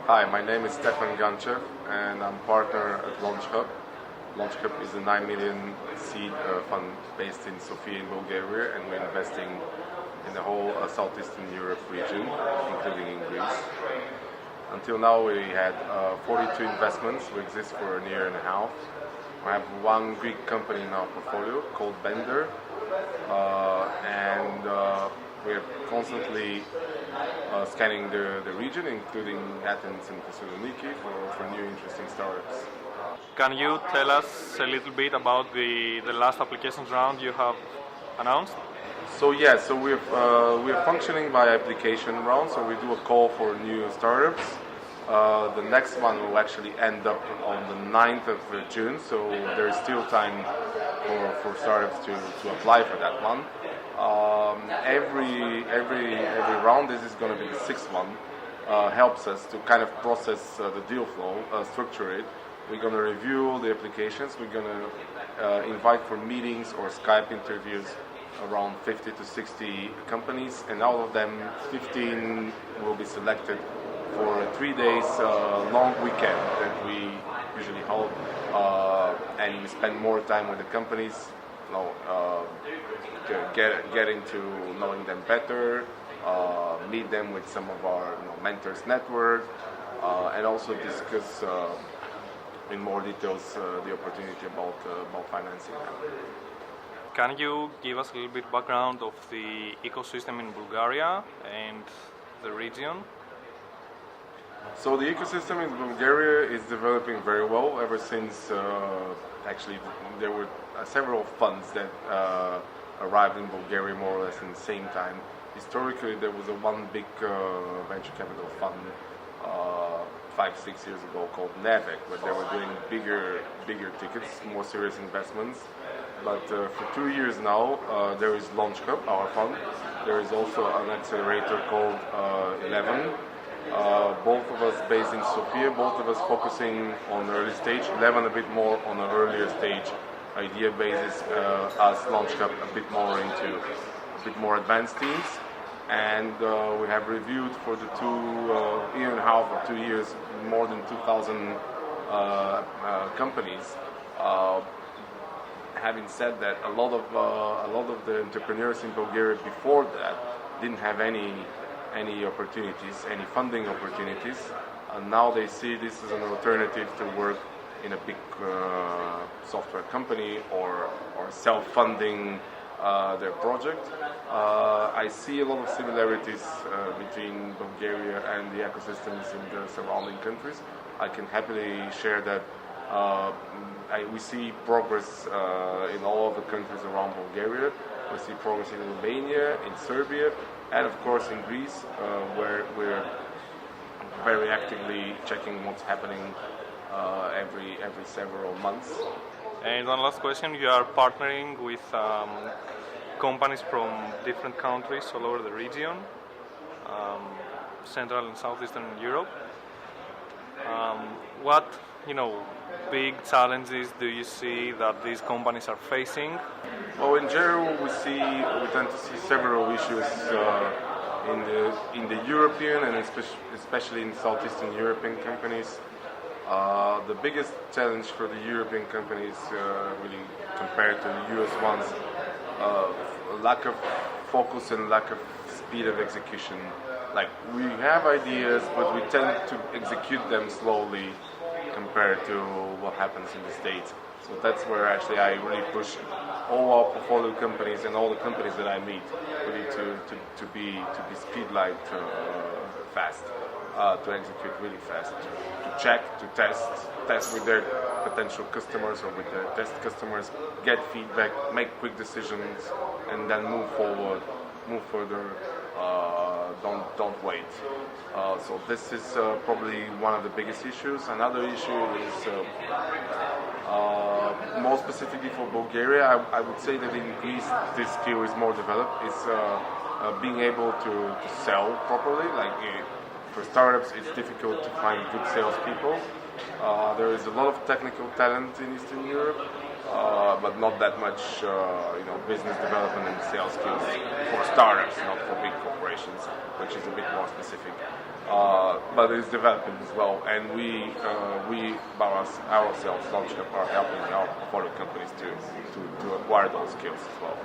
Hi, my name is Stefan Gantchev and I'm partner at LAUNCHub. LAUNCHub is a 9 million seed fund based in Sofia in Bulgaria, and we're investing in the whole Southeastern Europe region, including in Greece. Until now we had 42 investments. We exist for a year and a half. We have one Greek company in our portfolio called Bender, and we're constantly scanning the region, including Athens and Thessaloniki, for new interesting startups. Can you tell us a little bit about the last applications round you have announced? So we're functioning by application round. So we do a call for new startups. The next one will actually end up on the 9th of June. So there is still time for startups to apply for that one. Every round, this is going to be the sixth one, helps us to kind of process the deal flow, structure it. We're going to review the applications. We're going to invite for meetings or Skype interviews around 50 to 60 companies, and out of them 15 will be selected for a 3 days long weekend that we usually hold, and we spend more time with the companies, get into knowing them better, meet them with some of our mentors network, and also discuss in more details the opportunity about financing them. Can you give us a little bit background of the ecosystem in Bulgaria and the region? So the ecosystem in Bulgaria is developing very well ever since actually there were several funds that arrived in Bulgaria more or less in the same time. Historically, there was one big venture capital fund 5-6 years ago called NAVEC, where they were doing bigger tickets, more serious investments. But for 2 years now, there is LAUNCHub, our fund. There is also an accelerator called 11. Both of us based in Sofia, both of us focusing on early stage, 11 a bit more on an earlier stage idea basis, as LAUNCHub a bit more into a bit more advanced teams. And we have reviewed for the year and a half or 2 years more than 2,000 companies. Having said that, a lot of the entrepreneurs in Bulgaria before that didn't have any opportunities, any funding opportunities, and now they see this as an alternative to work in a big software company or self-funding their project. I see a lot of similarities between Bulgaria and the ecosystems in the surrounding countries. I can happily share that we see progress in all of the countries around Bulgaria. We see progress in Romania, in Serbia, and of course in Greece, where we're very actively checking what's happening every several months. And one last question: you are partnering with companies from different countries all over the region, Central and Southeastern Europe. What big challenges do you see that these companies are facing? Well, in general, we tend to see several issues in the European and especially in Southeastern European companies. The biggest challenge for the European companies, really compared to the US ones, lack of focus and lack of speed of execution. Like, we have ideas, but we tend to execute them slowly compared to what happens in the States. So that's where actually I really push all our portfolio companies and all the companies that I meet really to be speed-like fast, to execute really fast, to check, to test with their potential customers or with their test customers, get feedback, make quick decisions, and then move further. Don't wait. So this is probably one of the biggest issues. Another issue is more specifically for Bulgaria. I would say that in Greece this skill is more developed. It's being able to sell properly. Like for startups, it's difficult to find good salespeople. There is a lot of technical talent in Eastern Europe, but not that much, business development and sales skills for startups, not for big corporations, which is a bit more specific. but it's developing as well, and we by ourselves, LAUNCHub, are helping our portfolio companies to acquire those skills as well.